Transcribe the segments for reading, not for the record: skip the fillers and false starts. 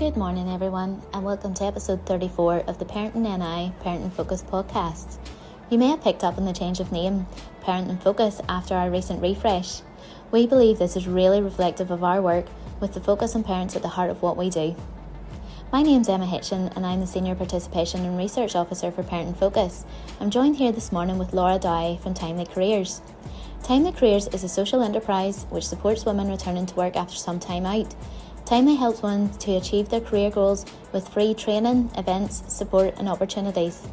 Good morning, everyone, and welcome to episode 34 of the Parenting NI Parenting Focus podcast. You may have picked up on the change of name, Parenting Focus, after our recent refresh. We believe this is really reflective of our work, with the focus on parents at the heart of what we do. My name's Emma Hitchen, and I'm the Senior Participation and Research Officer for Parenting Focus. I'm joined here this morning with Laura Dowie from Timely Careers. Timely Careers is a social enterprise which supports women returning to work after some time out. Timely helps women to achieve their career goals with free training, events, support and opportunities.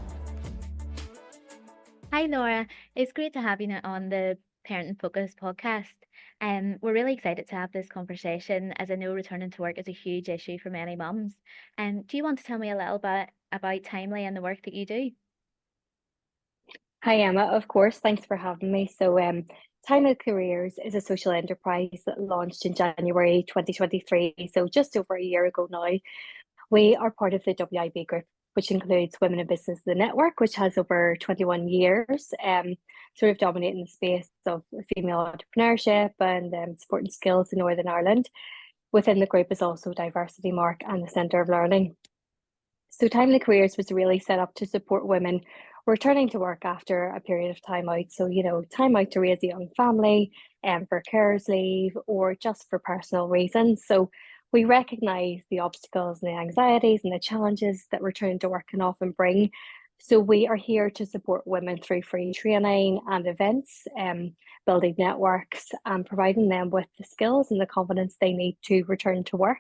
Hi Laura, it's great to have you on the Parenting Focus podcast. We're really excited to have this conversation as I know returning to work is a huge issue for many mums. Do you want to tell me a little bit about Timely and the work that you do? Hi Emma, of course, thanks for having me. Timely Careers is a social enterprise that launched in January 2023, so just over a year ago now. We are part of the WIB group, which includes Women in Business, the network, which has over 21 years, sort of dominating the space of female entrepreneurship and supporting skills in Northern Ireland. Within the group is also Diversity Mark and the Centre of Learning. So Timely Careers was really set up to support women returning to work after a period of time out. So, time out to raise a young family and for carers leave or just for personal reasons. So we recognise the obstacles and the anxieties and the challenges that returning to work can often bring. So we are here to support women through free training and events, building networks and providing them with the skills and the confidence they need to return to work.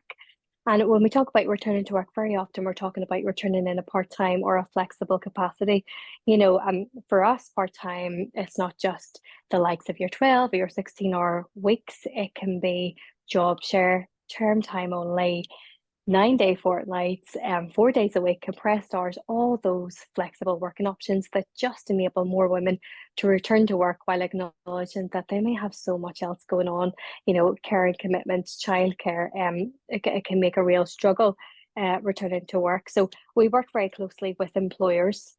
And when we talk about returning to work, very often we're talking about returning in a part-time or a flexible capacity. For us, part-time, it's not just the likes of your 12 or your 16-hour weeks. It can be job share, term time only, 9-day fortnights, 4 days a week, compressed hours, all those flexible working options that just enable more women to return to work while acknowledging that they may have so much else going on, caring commitments, childcare, it can make a real struggle returning to work. So we work very closely with employers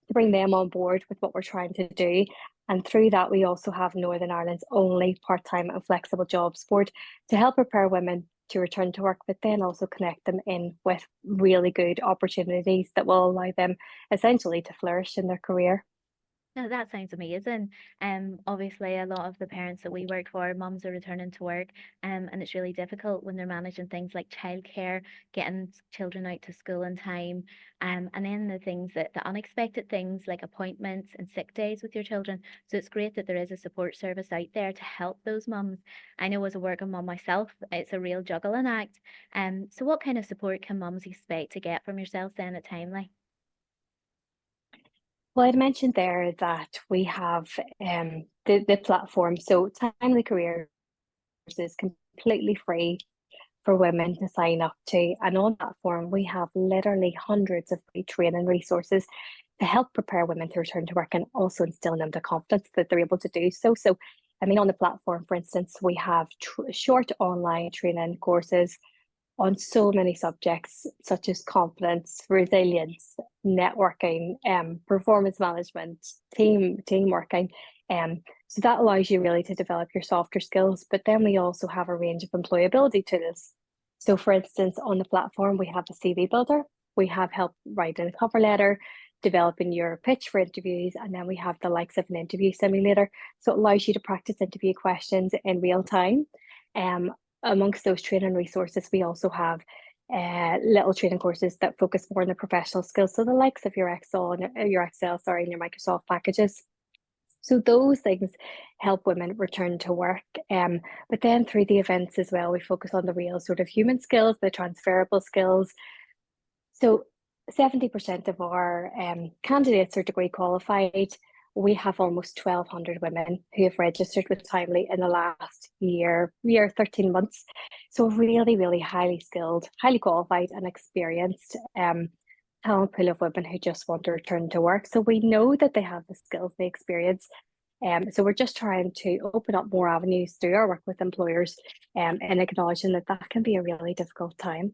to bring them on board with what we're trying to do. And through that, we also have Northern Ireland's only part-time and flexible jobs board to help prepare women to return to work, but then also connect them in with really good opportunities that will allow them essentially to flourish in their career. No, that sounds amazing. Obviously, a lot of the parents that we work for, mums are returning to work, and it's really difficult when they're managing things like childcare, getting children out to school in time, and then the unexpected things like appointments and sick days with your children. So it's great that there is a support service out there to help those mums. I know as a working mum myself, it's a real juggling act. So what kind of support can mums expect to get from yourself then at Timely? Well, I'd mentioned there that we have the platform. So Timely Careers is completely free for women to sign up to. And on that platform, we have literally hundreds of free training resources to help prepare women to return to work and also instill in them the confidence that they're able to do so. On the platform, for instance, we have short online training courses on so many subjects such as confidence, resilience, networking, performance management, team working. So that allows you really to develop your softer skills. But then we also have a range of employability tools. So for instance, on the platform, we have a CV builder, we have help writing a cover letter, developing your pitch for interviews, and then we have the likes of an interview simulator. So it allows you to practice interview questions in real time. Amongst those training resources, we also have little training courses that focus more on the professional skills. So the likes of your Excel, and your Microsoft packages. So those things help women return to work. But then through the events as well, we focus on the real sort of human skills, the transferable skills. So 70% of our candidates are degree qualified. We have almost 1,200 women who have registered with Timely in the last year, 13 months. So really, really highly skilled, highly qualified and experienced talent pool of women who just want to return to work. So we know that they have the skills, the experience. So we're just trying to open up more avenues through our work with employers and acknowledging that that can be a really difficult time.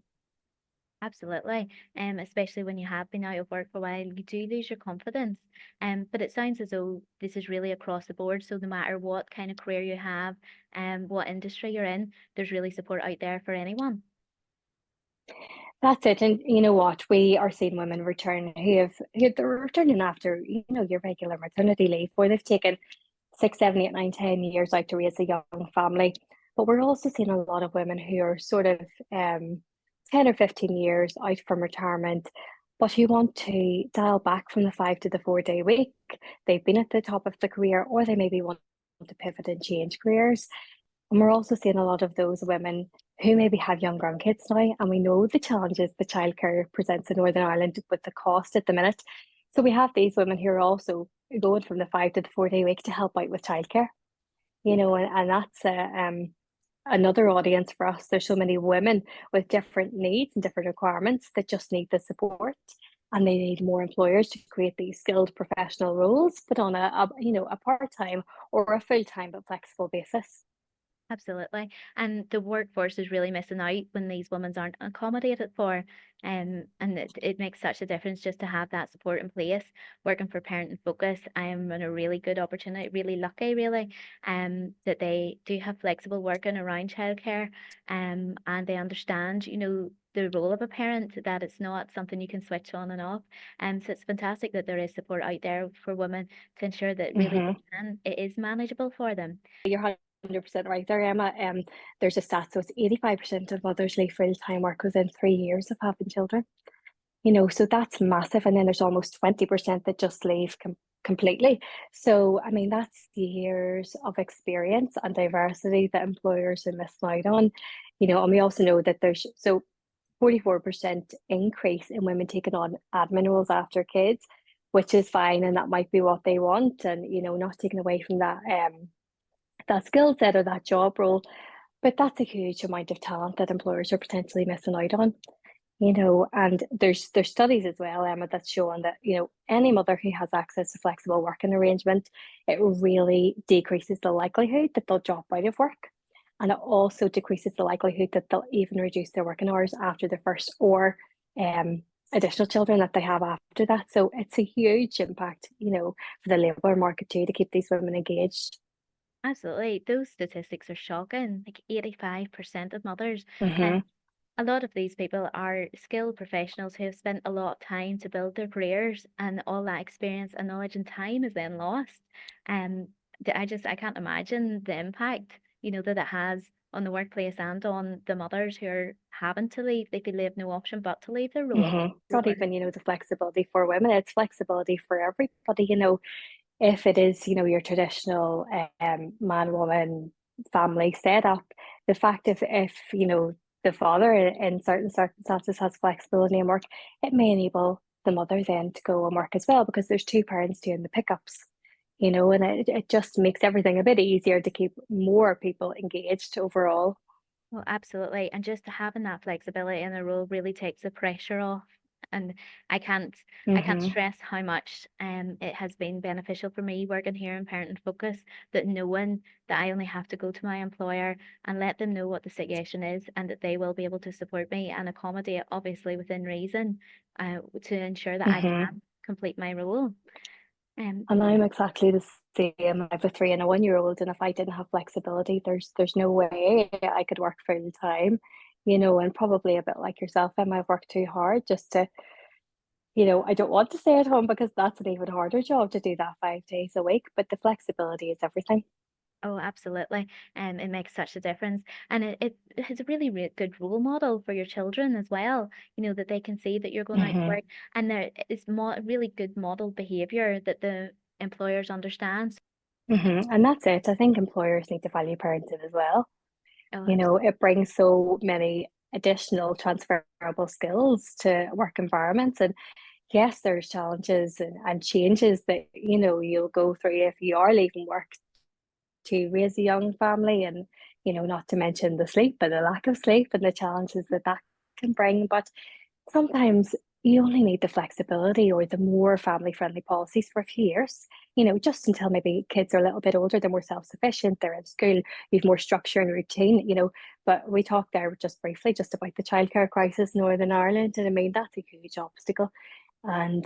Absolutely. Especially when you have been out of work for a while, you do lose your confidence. But it sounds as though this is really across the board. So no matter what kind of career you have, what industry you're in, there's really support out there for anyone. That's it. And you know what? We are seeing women return they're returning after, your regular maternity leave, where they've taken 6, 7, 8, 9, 10 years out to raise a young family. But we're also seeing a lot of women who are sort of 10 or 15 years out from retirement, but who want to dial back from the 5 to the 4 day week. They've been at the top of the career, or they maybe want to pivot and change careers. And we're also seeing a lot of those women who maybe have young grandkids now, and we know the challenges the childcare presents in Northern Ireland with the cost at the minute. So we have these women who are also going from the 5 to the 4 day week to help out with childcare, and that's another audience for us. There's so many women with different needs and different requirements that just need the support, and they need more employers to create these skilled professional roles, but on a part-time or a full-time but flexible basis. Absolutely. And the workforce is really missing out when these women aren't accommodated for. And it makes such a difference just to have that support in place. Working for Parent and Focus, I am in a really good opportunity, really lucky, really, that they do have flexible working around childcare, and they understand, the role of a parent, that it's not something you can switch on and off. So it's fantastic that there is support out there for women to ensure that really Mm-hmm. it is manageable for them. You're 100% right there, Emma. There's a stat, so it's 85% of mothers leave full-time work within 3 years of having children. So that's massive. And then there's almost 20% that just leave completely. So, I mean, that's years of experience and diversity that employers are missing out on. And we also know that there's 44% increase in women taking on admin roles after kids, which is fine, and that might be what they want, and not taking away from that skill set or that job role. But that's a huge amount of talent that employers are potentially missing out on. And there's studies as well, Emma, that's showing that, any mother who has access to flexible working arrangement, it really decreases the likelihood that they'll drop out of work. And it also decreases the likelihood that they'll even reduce their working hours after the first or um additional children that they have after that. So it's a huge impact, for the labour market too, to keep these women engaged. Absolutely. Those statistics are shocking. Like 85% of mothers. And Mm-hmm. a lot of these people are skilled professionals who have spent a lot of time to build their careers, and all that experience and knowledge and time is then lost. Um, I can't imagine the impact, that it has on the workplace and on the mothers who are having to leave. They feel they have no option but to leave their role. Mm-hmm. It's not even, the flexibility for women, it's flexibility for everybody. If it is, your traditional man woman family setup, the fact if the father in certain circumstances has flexibility in work, it may enable the mother then to go and work as well because there's two parents doing the pickups, and it just makes everything a bit easier to keep more people engaged overall. Well, absolutely. And just having that flexibility in the role really takes the pressure off. And I can't I can't Mm-hmm. stress how much it has been beneficial for me working here in Parent and Focus, that knowing that I only have to go to my employer and let them know what the situation is, and that they will be able to support me and accommodate, obviously within reason, to ensure that I Mm-hmm. can complete my role. And I'm exactly the same. I have a 3 and a 1 year old, and if I didn't have flexibility, there's no way I could work full time, and probably a bit like yourself, Emma, I've worked too hard just to, I don't want to stay at home because that's an even harder job to do that 5 days a week. But the flexibility is everything. Oh, absolutely. And it makes such a difference. And it is a really, really good role model for your children as well, that they can see that you're going out to Hmm. work, and there is really good model behavior that the employers understand. And that's it. I think employers need to value parenting as well. Oh, absolutely. It brings so many additional transferable skills to work environments. And yes, there's challenges and changes that, you'll go through if you are leaving work to raise a young family, and, not to mention the sleep and the lack of sleep and the challenges that that can bring. But sometimes you only need the flexibility or the more family friendly policies for a few years, just until maybe kids are a little bit older, they're more self sufficient, they're in school, you've more structure and routine. But we talked there just briefly just about the childcare crisis in Northern Ireland. And I mean, that's a huge obstacle. And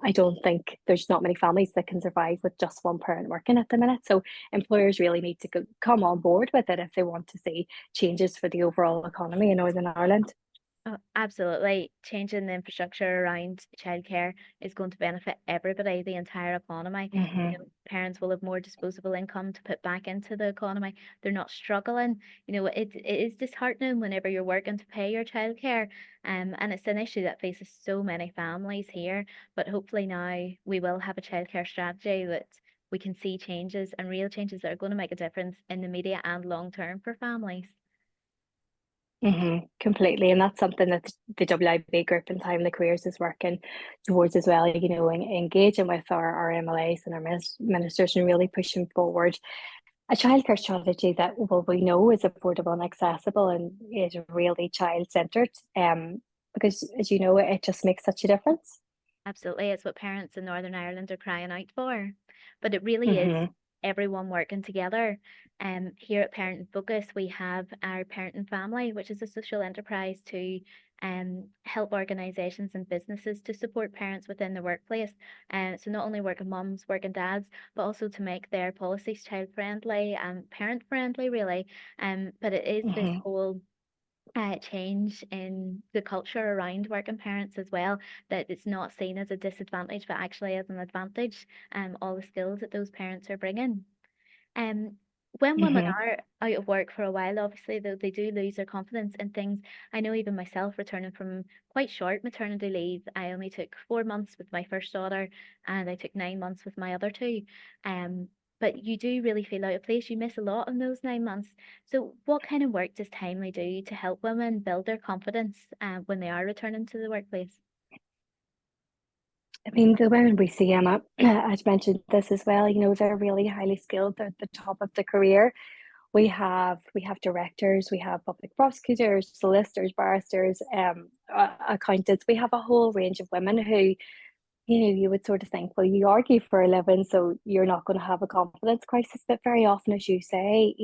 I don't think there's not many families that can survive with just one parent working at the minute. So employers really need to come on board with it if they want to see changes for the overall economy in Northern Ireland. Oh, absolutely. Changing the infrastructure around childcare is going to benefit everybody, the entire economy. Hmm. Parents will have more disposable income to put back into the economy. They're not struggling. It is disheartening whenever you're working to pay your childcare. And it's an issue that faces so many families here. But hopefully now we will have a childcare strategy that we can see changes and real changes that are going to make a difference in the immediate and long term for families. Hmm. Completely. And that's something that the WIB group and Time in the Careers is working towards as well, engaging with our MLAs and our ministers and really pushing forward a childcare strategy that we know is affordable and accessible and is really child centered. Because as you know, it just makes such a difference. Absolutely, it's what parents in Northern Ireland are crying out for. But it really is Hmm. everyone working together. Here at Parent in Focus, we have our Parent and Family, which is a social enterprise to help organisations and businesses to support parents within the workplace. So not only working mums, working dads, but also to make their policies child friendly and parent friendly, really. But it is this Hmm. whole change in the culture around working parents as well, that it's not seen as a disadvantage, but actually as an advantage, all the skills that those parents are bringing. Um, when women Hmm. are out of work for a while, obviously they do lose their confidence in things. I know even myself returning from quite short maternity leave, I only took 4 months with my first daughter and I took 9 months with my other two. Um, but you do really feel out of place. You miss a lot in those 9 months. So what kind of work does Timely do to help women build their confidence when they are returning to the workplace? I mean, the women we see, Emma, I'd mentioned this as well, they're really highly skilled. They're at the top of the career. We have directors, we have public prosecutors, solicitors, barristers, accountants. We have a whole range of women who, you would sort of think, well, you argue for a living, so you're not going to have a confidence crisis. But very often, as you say,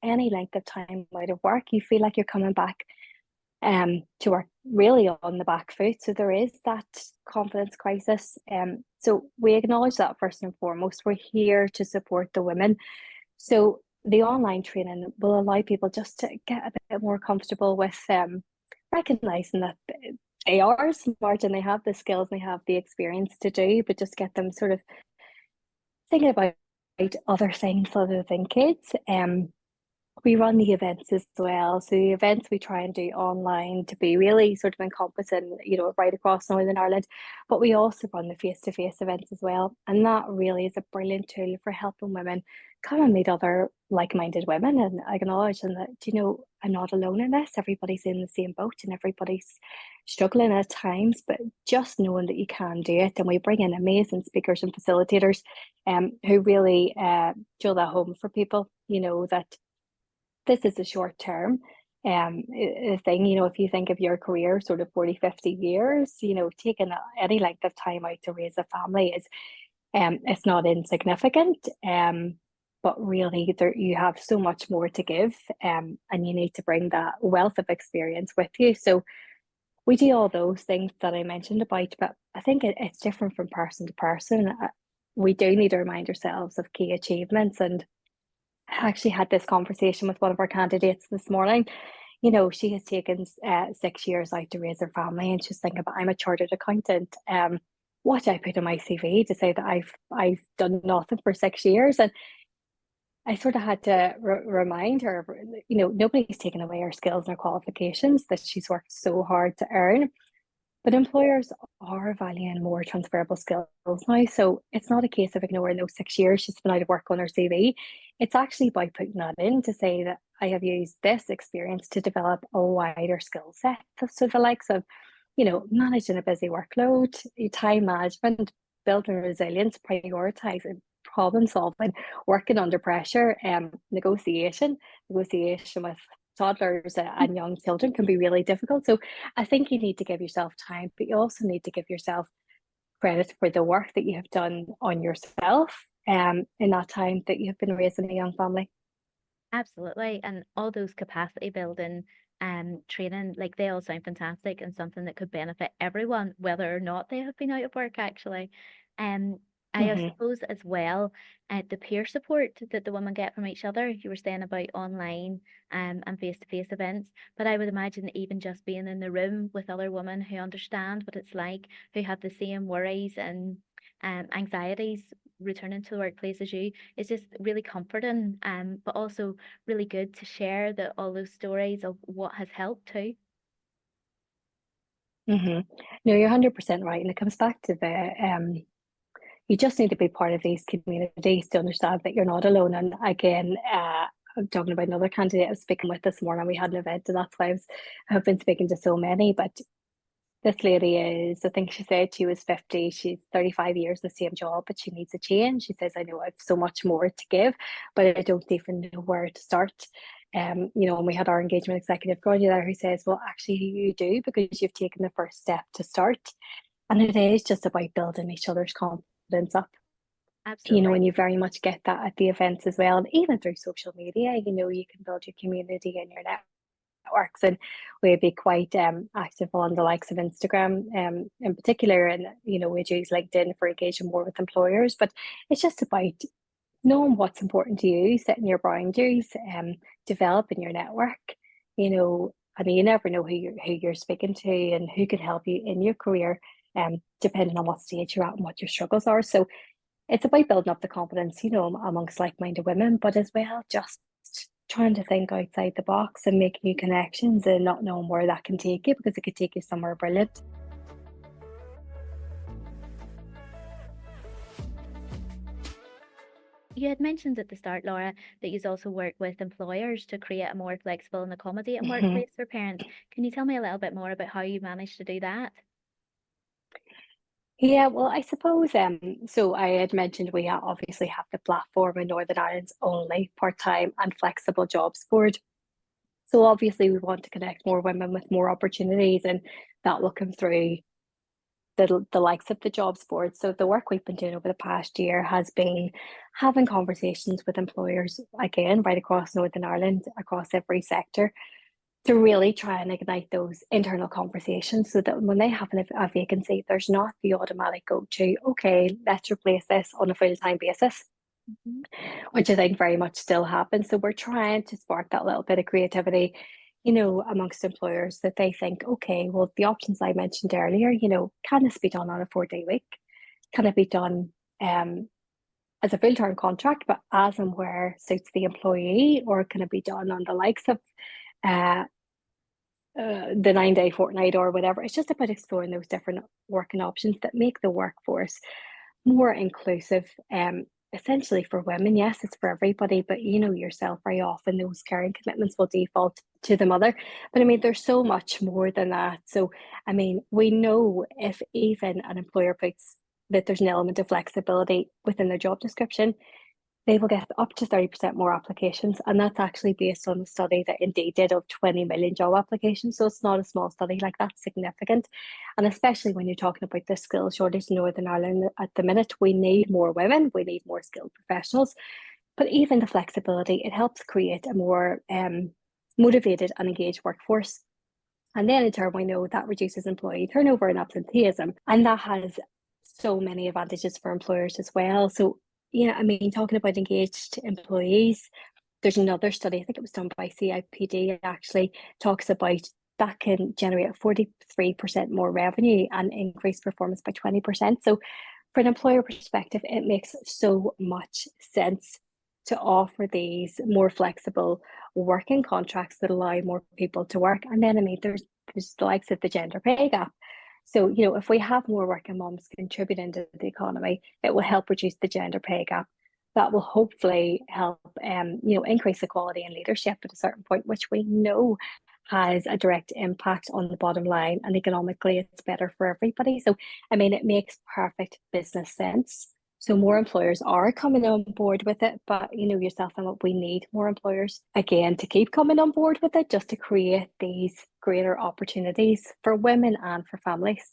any length of time out of work, you feel like you're coming back to work really on the back foot. So there is that confidence crisis. So we acknowledge that first and foremost. We're here to support the women. So the online training will allow people just to get a bit more comfortable with recognizing that they are smart and they have the skills and they have the experience to do, but just get them sort of thinking about other things other than kids. We run the events as well. So the events we try and do online to be really sort of encompassing, right across Northern Ireland. But we also run the face-to-face events as well. And that really is a brilliant tool for helping women come and meet other like-minded women and acknowledging that, I'm not alone in this. Everybody's in the same boat and everybody's struggling at times, but just knowing that you can do it. And we bring in amazing speakers and facilitators who really drill that home for people, that this is a short term thing. If you think of your career sort of 40, 50 years, taking any length of time out to raise a family is it's not insignificant. But really there you have so much more to give, and you need to bring that wealth of experience with you. So we do all those things that I mentioned about, but I think it's different from person to person. We do need to remind ourselves of key achievements. And I actually had this conversation with one of our candidates this morning. She has taken 6 years out to raise her family, and she's thinking about, I'm a chartered accountant. What do I put in my CV to say that I've done nothing for 6 years? And I sort of had to remind her, nobody's taken away her skills and her qualifications that she's worked so hard to earn. But employers are valuing more transferable skills now. So it's not a case of ignoring those 6 years she's been out of work on her CV. It's actually by putting that in to say that I have used this experience to develop a wider skill set. So the likes of, managing a busy workload, time management, building resilience, prioritizing, problem solving, working under pressure, negotiation with toddlers and young children can be really difficult. So I think you need to give yourself time, but you also need to give yourself credit for the work that you have done on yourself in that time that you've been raising a young family. Absolutely. And all those capacity building training, like they all sound fantastic and something that could benefit everyone, whether or not they have been out of work actually. Um I Hmm. suppose as well, the peer support that the women get from each other. You were saying about online and face-to-face events, but I would imagine even just being in the room with other women who understand what it's like, who have the same worries and anxieties returning to the workplace as you, is just really comforting, but also really good to share all those stories of what has helped too. Hmm. No, you're 100% right. And it comes back to you just need to be part of these communities to understand that you're not alone. And again, I'm talking about another candidate I was speaking with this morning. We had an event, and that's why I've been speaking to so many. But this lady is, I think she said she was 50. She's 35 years in the same job, but she needs a change. She says, I know I have so much more to give, but I don't even know where to start. And we had our engagement executive Claudia there who says, well, actually you do, because you've taken the first step to start. And it is just about building each other's confidence up. Absolutely. And you very much get that at the events as well. And even through social media, you can build your community and your networks. And we'd be quite active on the likes of Instagram in particular. And, we'd use LinkedIn for engaging more with employers. But it's just about knowing what's important to you, setting your boundaries, developing your network. I mean, you never know who you're speaking to and who could help you in your career, depending on what stage you're at and what your struggles are. So it's about building up the confidence, amongst like-minded women, but as well just trying to think outside the box and make new connections and not knowing where that can take you, because it could take you somewhere brilliant. You had mentioned at the start, Laura, that you also work with employers to create a more flexible and accommodating Mhm. workplace for parents. Can you tell me a little bit more about how you managed to do that? Yeah, well, I suppose so I had mentioned we obviously have the platform in Northern Ireland's only part-time and flexible jobs board. So obviously we want to connect more women with more opportunities, and that will come through the likes of the jobs board. So the work we've been doing over the past year has been having conversations with employers, again, right across Northern Ireland, across every sector, to really try and ignite those internal conversations, so that when they have a vacancy, there's not the automatic go to, okay, let's replace this on a full-time basis, Mhm. which I think very much still happens. So we're trying to spark that little bit of creativity, amongst employers, that they think, okay, well, the options I mentioned earlier, can this be done on a 4-day week? Can it be done as a full-time contract, but as and where suits the employee, or can it be done on the likes of uh, the 9-day fortnight or whatever? It's just about exploring those different working options that make the workforce more inclusive, essentially for women. Yes, it's for everybody, but you know yourself, very often those caring commitments will default to the mother. But I mean, there's so much more than that. So, I mean, we know if even an employer puts that there's an element of flexibility within their job description, they will get up to 30% more applications. And that's actually based on a study that Indeed did of 20 million job applications. So it's not a small study, like that's significant. And especially when you're talking about the skill shortage in Northern Ireland at the minute, we need more women, we need more skilled professionals. But even the flexibility, it helps create a more motivated and engaged workforce. And then in turn, we know that reduces employee turnover and absenteeism. And that has so many advantages for employers as well. So, I mean, talking about engaged employees, there's another study, I think it was done by CIPD, actually talks about that can generate 43% more revenue and increase performance by 20%. So for an employer perspective, it makes so much sense to offer these more flexible working contracts that allow more people to work. And then, I mean, there's the likes of the gender pay gap. So, if we have more working moms contributing to the economy, it will help reduce the gender pay gap. That will hopefully help, increase equality in leadership at a certain point, which we know has a direct impact on the bottom line, and economically it's better for everybody. So, I mean, it makes perfect business sense. So more employers are coming on board with it, but yourself and what we need more employers again to keep coming on board with it, just to create these greater opportunities for women and for families.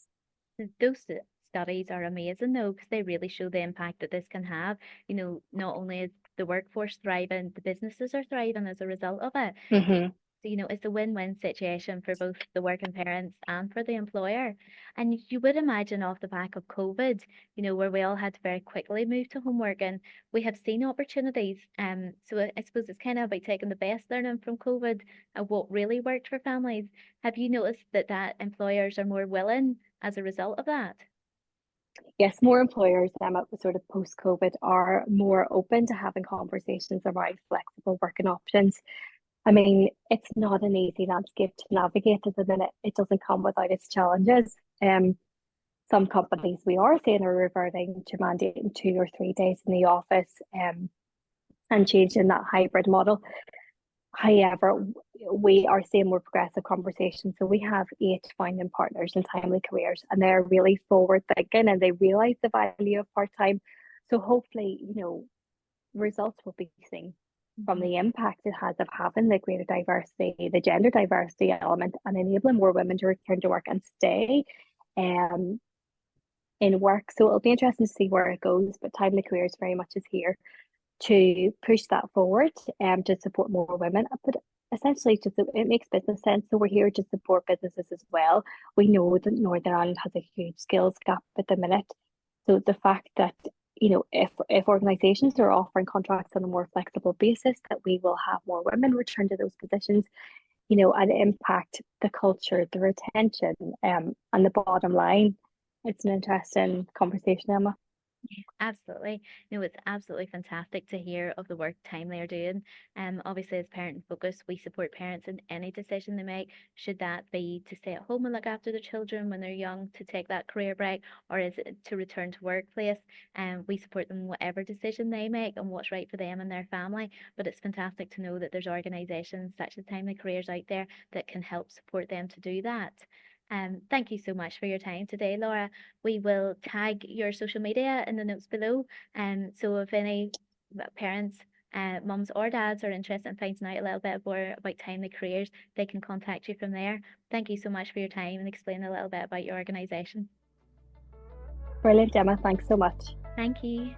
Those studies are amazing though, because they really show the impact that this can have. Not only is the workforce thriving, the businesses are thriving as a result of it. Mm-hmm. So, it's a win-win situation for both the working parents and for the employer. And you would imagine off the back of COVID, where we all had to very quickly move to home working, we have seen opportunities. So I suppose it's kind of about taking the best learning from COVID and what really worked for families. Have you noticed that employers are more willing as a result of that? Yes, more employers sort of post-COVID are more open to having conversations around flexible working options. I mean, it's not an easy landscape to navigate at the minute. It doesn't come without its challenges. Some companies we are seeing are reverting to mandating 2 or 3 days in the office, and changing that hybrid model. However, we are seeing more progressive conversations. So we have 8 founding partners in Timely Careers, and they're really forward thinking and they realize the value of part time. So hopefully, results will be seen from Mhm. the impact it has of having the greater diversity, the gender diversity element, and enabling more women to return to work and stay um, in work. So it'll be interesting to see where it goes. But Timely Careers very much is here to push that forward and to support more women. But essentially, just it makes business sense. So we're here to support businesses as well. We know that Northern Ireland has a huge skills gap at the minute. So the fact that if organisations are offering contracts on a more flexible basis, that we will have more women return to those positions, and impact the culture, the retention, and the bottom line. It's an interesting conversation, Emma. Absolutely. No, it's absolutely fantastic to hear of the work Timely are doing. Obviously, as Parent in Focus, we support parents in any decision they make. Should that be to stay at home and look after their children when they're young, to take that career break, or is it to return to workplace? And we support them in whatever decision they make and what's right for them and their family. But it's fantastic to know that there's organisations such as Timely Careers out there that can help support them to do that. Thank you so much for your time today, Laura. We will tag your social media in the notes below. So if any parents, mums or dads are interested in finding out a little bit more about Timely Careers, they can contact you from there. Thank you so much for your time and explain a little bit about your organisation. Brilliant, Emma. Thanks so much. Thank you.